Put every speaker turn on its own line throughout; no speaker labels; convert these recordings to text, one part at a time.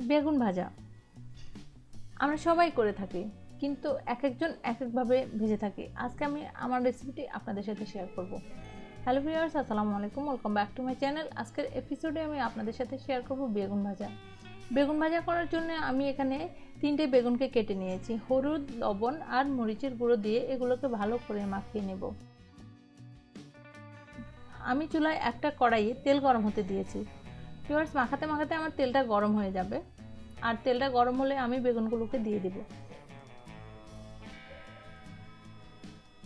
বেগুন ভাজা আমরা সবাই করে থাকি, কিন্তু এক একজন এক একভাবে ভেজে থাকি। আজকে আমি আমার রেসিপিটি আপনাদের সাথে শেয়ার করব। হ্যালো ভিউয়ার্স, আসসালামু আলাইকুম, welcome back to my channel. আজকের এপিসোডে আমি আপনাদের সাথে শেয়ার করব বেগুন ভাজা। বেগুন ভাজা করার জন্য আমি এখানে 3টে বেগুনকে কেটে নিয়েছি। হলুদ, লবণ আর মরিচের গুঁড়ো দিয়ে এগুলোকে ভালো করে মাখিয়ে নেব। আমি চুলায় একটা কড়াইয়ে তেল গরম হতে দিয়েছি। ভিউয়ার্স, মাখাতে মাখাতে আমার তেলটা গরম হয়ে যাবে, আর তেলটা গরম হলে আমি বেগুনগুলোকে দিয়ে দিব।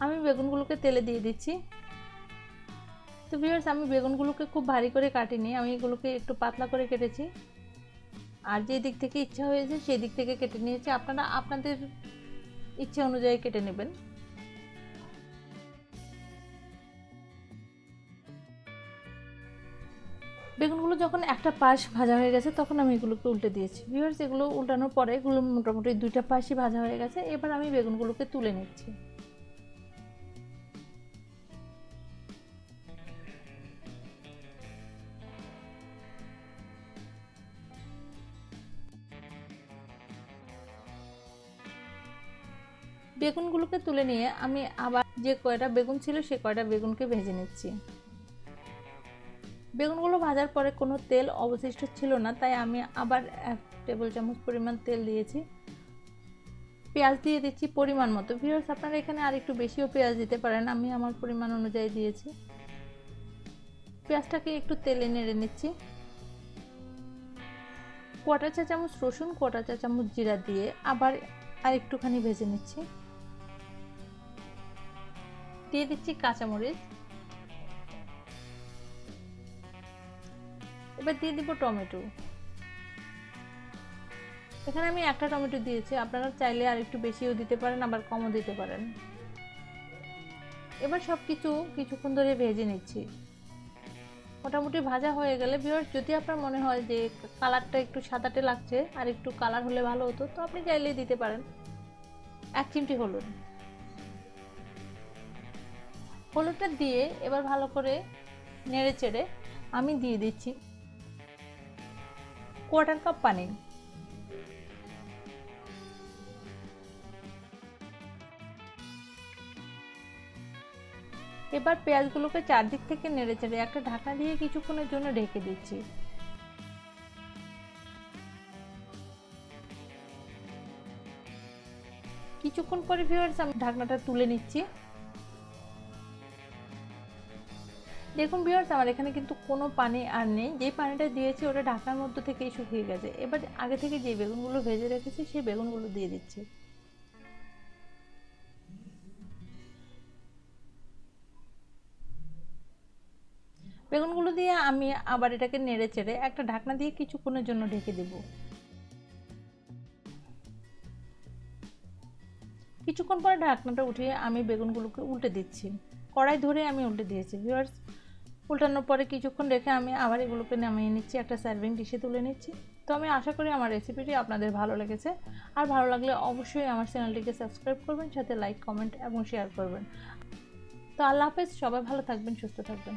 আমি বেগুনগুলোকে তেলে দিয়ে দিচ্ছি। তো ভিউয়ার্স, আমি বেগুনগুলোকে খুব ভারী করে কাটিনি, আমি এগুলোকে একটু পাতলা করে কেটেছি। আর যে দিক থেকে ইচ্ছা হয়েছে সেই দিক থেকে কেটে নিয়েছি। আপনারা আপনাদের ইচ্ছে অনুযায়ী কেটে নেবেন। বেগুনগুলো যখন একটা পাশ ভাজা হয়ে গেছে তখন আমি এগুলোকে উল্টে দিয়েছি। ভিউয়ার্স, এগুলো উল্টানোর পরে এগুলো মোটামুটি 2টা পাশই ভাজা হয়ে গেছে। এবার আমি বেগুনগুলোকে তুলে নিচ্ছি। বেগুনগুলোকে তুলে নিয়ে আমি আবার যে কয়টা বেগুন ছিল সে কয়টা বেগুনকে ভেজে নিচ্ছি। বেগুনগুলো ভাজার পরে কোনো তেল অবশিষ্ট ছিল না, তাই আমি আবার 1 টেবিল চামচ পরিমাণ তেল দিয়েছি। পেঁয়াজ দিয়ে দিচ্ছি পরিমাণ মতো। ভিউয়ার্স, আপনারা এখানে আর একটু বেশিও পেঁয়াজ দিতে পারেন, আমি আমার পরিমাণ অনুযায়ী দিয়েছি। পেঁয়াজটাকে একটু তেলে নেড়ে নিচ্ছি। 1/4 চা চামচ রসুন, 1/4 চা চামচ জিরা দিয়ে আবার আর একটুখানি ভেজে নিচ্ছি। দিয়ে দিচ্ছি কাঁচামরিচ। এবার দিয়ে দিব টমেটো। এখানে আমি একটা টমেটো দিয়েছি, আপনারা চাইলে আর একটু বেশিও দিতে পারেন, আবার কমও দিতে পারেন। এবার সবকিছু কিছুক্ষণ ধরে ভেজে নিচ্ছি। মোটামুটি ভাজা হয়ে গেলে ভিউয়ার্স, যদি আপনার মনে হয় যে কালারটা একটু সাদাটে লাগছে আর একটু কালার হলে ভালো হতো, তো আপনি চাইলেই দিতে পারেন। 1 চিমটি হলুদটা দিয়ে এবার ভালো করে নেড়ে চেড়ে আমি দিয়ে দিচ্ছি 1/4 কাপ পানি। এবার পেঁয়াজগুলোকে চারদিক থেকে নেড়ে চেড়ে একটা ঢাকনা দিয়ে কিছুক্ষণের জন্য ঢেকে দিচ্ছি। কিছুক্ষণ পরে ভিউয়ার্স, আমি ঢাকনাটা তুলে নিচ্ছি। দেখুন ভিউয়ার্স, আমার এখানে কিন্তু কোনো পানি আর নেই। যে পানিটা দিয়েছি ওটা ঢাকনার মধ্যে থেকেই শুকিয়ে গেছে। এবার আগে থেকে যে বেগুনগুলো ভেজে রেখেছি সেই বেগুনগুলো দিয়ে দিচ্ছি। বেগুনগুলো দিয়ে আমি আবার এটাকে নেড়ে চেড়ে একটা ঢাকনা দিয়ে কিছুক্ষণের জন্য ঢেকে দেব। কিছুক্ষণ পরে ঢাকনাটা উঠিয়ে আমি বেগুনগুলোকে উল্টে দিচ্ছি। কড়াই ধরে আমি উল্টে দিয়েছি। ভিউয়ার্স, উল্টানোর পরে কিছুক্ষণ রেখে আমি আবার এগুলোকে নামিয়ে নিচ্ছি, একটা সার্ভিং ডিশে তুলে নিচ্ছি। তো আমি আশা করি আমার রেসিপিটি আপনাদের ভালো লেগেছে। আর ভালো লাগলে অবশ্যই আমার চ্যানেলটিকে সাবস্ক্রাইব করবেন, সাথে লাইক, কমেন্ট এবং শেয়ার করবেন। তো আল্লাহ হাফেজ, সবাই ভালো থাকবেন, সুস্থ থাকবেন।